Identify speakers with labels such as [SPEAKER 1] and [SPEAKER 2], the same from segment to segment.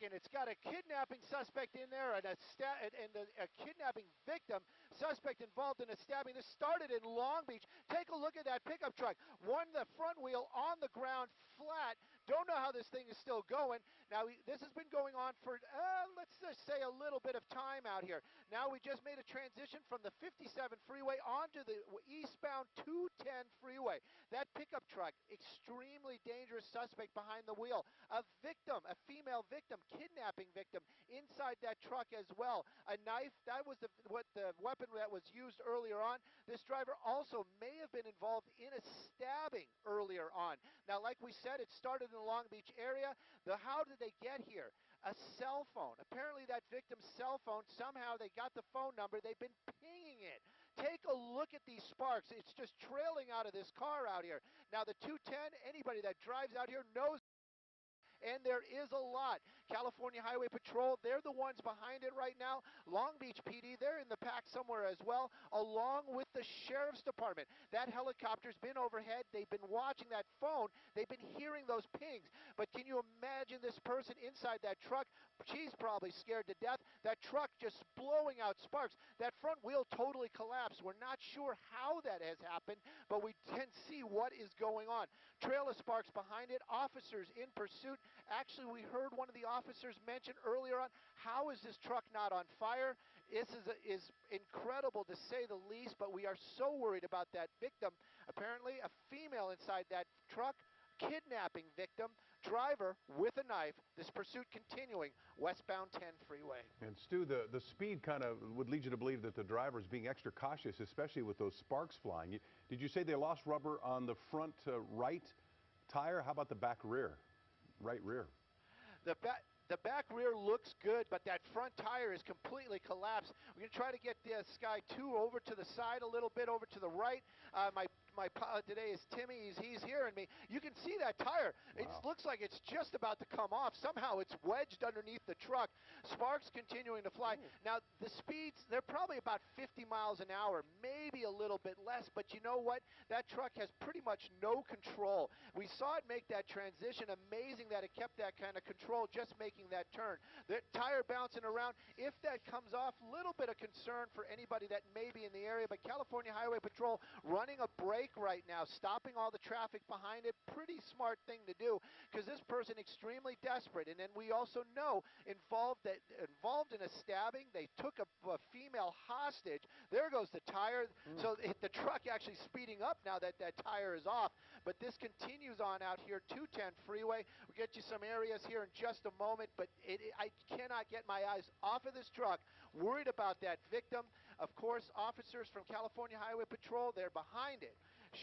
[SPEAKER 1] and it's got a kidnapping suspect in there and a kidnapping victim. Suspect involved in a stabbing. This started in Long Beach. Take a look at that pickup truck. The front wheel on the ground flat. Don't know how this thing is still going. Now, this has been going on for, let's just say, a little bit of time out here. Now we just made a transition from the 57 freeway onto the eastbound 210 freeway. That pickup truck, extremely dangerous suspect behind the wheel. A victim, a female victim, kidnapping victim inside that truck as well. A knife, that was the weapon that was used earlier on. This driver also may have been involved in a stabbing earlier on. Now, like we said, it started in the Long Beach area. How did they get here? A cell phone. Apparently that victim's cell phone, somehow they got the phone number. They've been pinging it. Take a look at these sparks. It's just trailing out of this car out here. Now, the 210, anybody that drives out here knows, and there is a lot. California Highway Patrol, they're the ones behind it right now. Long Beach PD, they're in the pack somewhere as well, along with the Sheriff's Department. That helicopter's been overhead. They've been watching that phone. They've been hearing those pings. But can you imagine this person inside that truck? She's probably scared to death. That truck just blowing out sparks. That front wheel totally collapsed. We're not sure how that has happened, but we can see what is going on. Trail of sparks behind it. Officers in pursuit. Actually, we heard one of the officers mention earlier on, how is this truck not on fire? This is incredible to say the least, but we are so worried about that victim. Apparently, a female inside that truck, kidnapping victim, driver with a knife. This pursuit continuing, westbound 10 freeway.
[SPEAKER 2] And Stu, the speed kind of would lead you to believe that the driver is being extra cautious, especially with those sparks flying. Did you say they lost rubber on the front right tire? How about the back rear? Right rear.
[SPEAKER 1] The back rear looks good, but that front tire is completely collapsed. We're going to try to get this guy over to the side a little bit, over to the right. My pilot today is Timmy. He's hearing me. You can see that tire. Wow. It looks like it's just about to come off. Somehow it's wedged underneath the truck. Sparks continuing to fly. Ooh. Now, the speeds, they're probably about 50 miles an hour, maybe a little bit less, but you know what? That truck has pretty much no control. We saw it make that transition. Amazing that it kept that kind of control just making that turn. The tire bouncing around. If that comes off, a little bit of concern for anybody that may be in the area, but California Highway Patrol running a brake right now, stopping all the traffic behind it. Pretty smart thing to do, because this person extremely desperate. And then we also know involved in a stabbing. They took a female hostage. There goes the tire. So the truck actually speeding up now that that tire is off. But this continues on out here, 210 freeway. We'll get you some areas here in just a moment, but I cannot get my eyes off of this truck. Worried about that victim. Of course, officers from California Highway Patrol, they're behind it.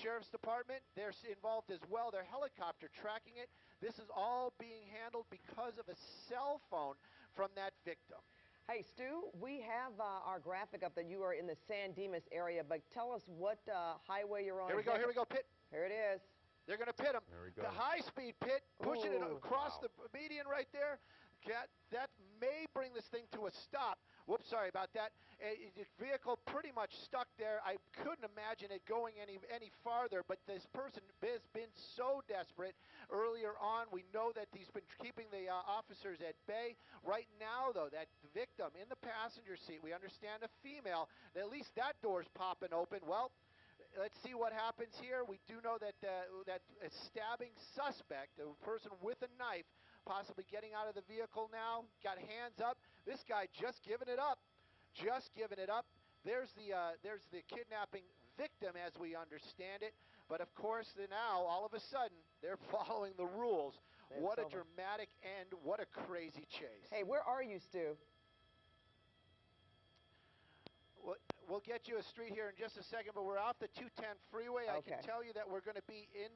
[SPEAKER 1] Sheriff's Department, they're involved as well. Their helicopter tracking it. This is all being handled because of a cell phone from that victim.
[SPEAKER 3] Hey, Stu, we have our graphic up that you are in the San Dimas area, but tell us what highway you're on.
[SPEAKER 1] Here we go, pit.
[SPEAKER 3] Here it is.
[SPEAKER 1] They're going to pit him.
[SPEAKER 2] There we go.
[SPEAKER 1] The high-speed pit, pushing it across the median right there. That may bring this thing to a stop. Whoops, sorry about that. The vehicle pretty much stuck there. I couldn't imagine it going any farther, but this person has been so desperate earlier on. We know that he's been keeping the officers at bay. Right now, though, that victim in the passenger seat, we understand a female, at least that door's popping open. Well, let's see what happens here. We do know that that stabbing suspect, a person with a knife, possibly getting out of the vehicle now, got hands up. This guy just giving it up. Just giving it up. There's the kidnapping victim as we understand it. But of course, now, all of a sudden, they're following the rules. What a dramatic end. What a crazy chase.
[SPEAKER 3] Hey, where are you, Stu?
[SPEAKER 1] We'll get you a street here in just a second, but we're off the 210 freeway. Okay. I can tell you that we're going to be in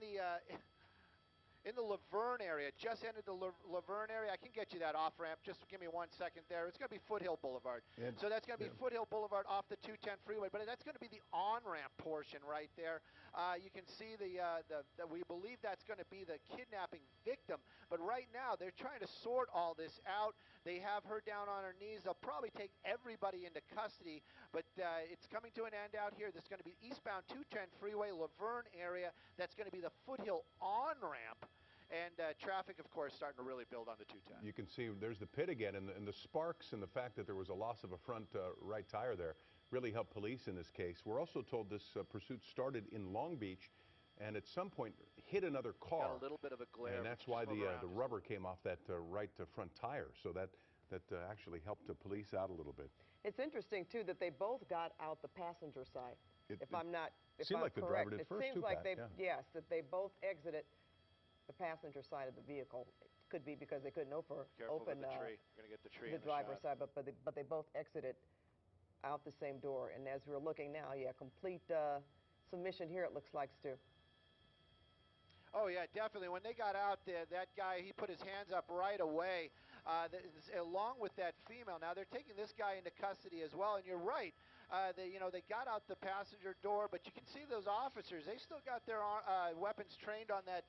[SPEAKER 1] the Laverne area, just entered the Laverne area. I can get you that off-ramp. Just give me 1 second there. It's going to be Foothill Boulevard. So that's going to be Foothill Boulevard off the 210 freeway, but that's going to be the on-ramp portion right there. You can see we believe that's going to be the kidnapping victim, but right now they're trying to sort all this out. They have her down on her knees. They'll probably take everybody into custody, but it's coming to an end out here. This is going to be eastbound 210 freeway, Laverne area. That's going to be the Foothill on-ramp. And traffic, of course, starting to really build on the 210.
[SPEAKER 2] You can see there's the pit again, and the sparks and the fact that there was a loss of a front right tire there really helped police in this case. We're also told this pursuit started in Long Beach and at some point hit another car.
[SPEAKER 1] Got a little bit of a glare.
[SPEAKER 2] And that's why the rubber came off that right front tire. So that actually helped the police out a little bit.
[SPEAKER 3] It's interesting, too, that they both got out the passenger side. If I'm
[SPEAKER 2] seemed like the driver did first,
[SPEAKER 3] it seems like
[SPEAKER 2] Pat,
[SPEAKER 3] yes, that they both exited the passenger side of the vehicle. It could be because they couldn't open
[SPEAKER 1] the tree. You're gonna get the tree.
[SPEAKER 3] The driver's side, but they both exited out the same door. And as we're looking now, complete submission here. It looks like, Stu.
[SPEAKER 1] Oh yeah, definitely. When they got out there, that guy, he put his hands up right away, along with that female. Now they're taking this guy into custody as well. And you're right. They got out the passenger door, but you can see those officers. They still got their weapons trained on that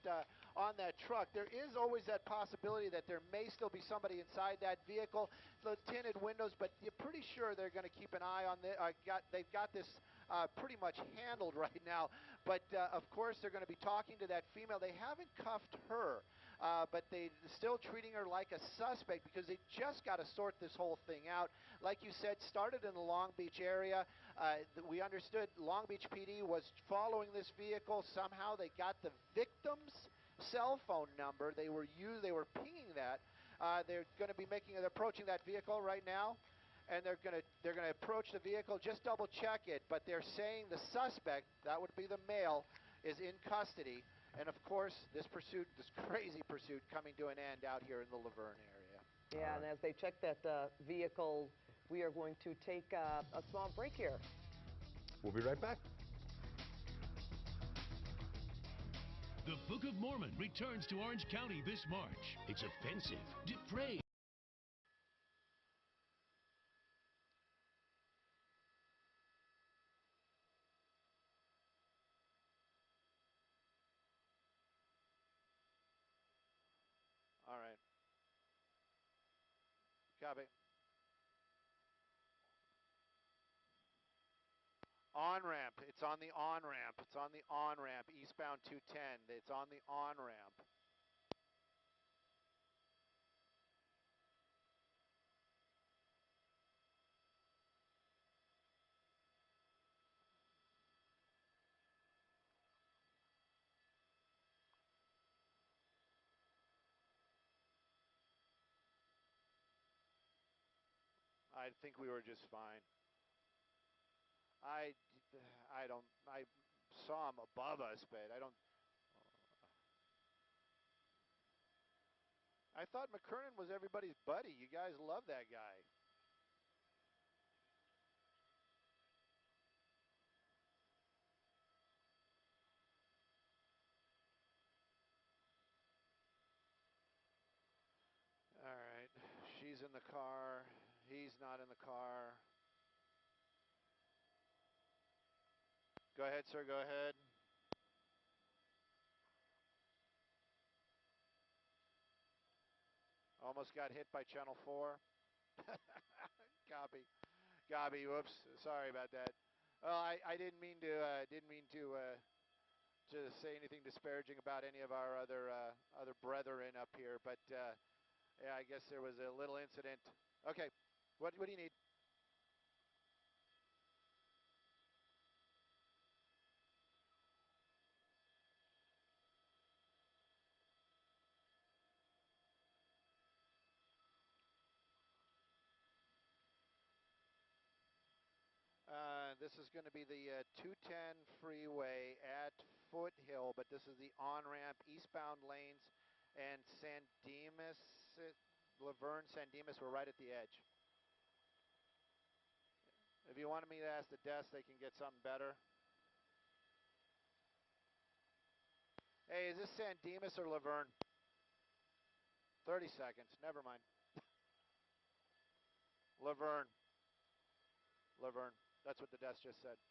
[SPEAKER 1] truck. There is always that possibility that there may still be somebody inside that vehicle. Those tinted windows, but you're pretty sure they're going to keep an eye on this. They've got this pretty much handled right now. But of course, they're going to be talking to that female. They haven't cuffed her. But they're still treating her like a suspect because they just got to sort this whole thing out. Like you said, started in the Long Beach area. We understood Long Beach PD was following this vehicle. Somehow they got the victim's cell phone number. They were pinging that. They're going to be approaching that vehicle right now, and they're going to approach the vehicle. Just double check it. But they're saying the suspect, that would be the male, is in custody. And of course, this crazy pursuit coming to an end out here in the Laverne area.
[SPEAKER 3] Yeah, and as they check that vehicle, we are going to take a small break here.
[SPEAKER 2] We'll be right back.
[SPEAKER 4] The Book of Mormon returns to Orange County this March. It's offensive, depraved.
[SPEAKER 1] All right. Copy. On-ramp. It's on the on-ramp. It's on the on-ramp. Eastbound 210. It's on the on-ramp. I think we were just fine. I saw him above us, but I thought McKernan was everybody's buddy. You guys love that guy. All right. She's in the car. He's not in the car. Go ahead, sir. Go ahead. Almost got hit by Channel 4. Copy. Whoops. Sorry about that. Well, I didn't mean to say anything disparaging about any of our other brethren up here, but yeah, I guess there was a little incident. Okay. What do you need? This is going to be the 210 freeway at Foothill, but this is the on-ramp, eastbound lanes, and San Dimas, Laverne, San Dimas, we're right at the edge. If you wanted me to ask the desk, they can get something better. Hey, is this San Dimas or Laverne? 30 seconds, never mind. Laverne. That's what the desk just said.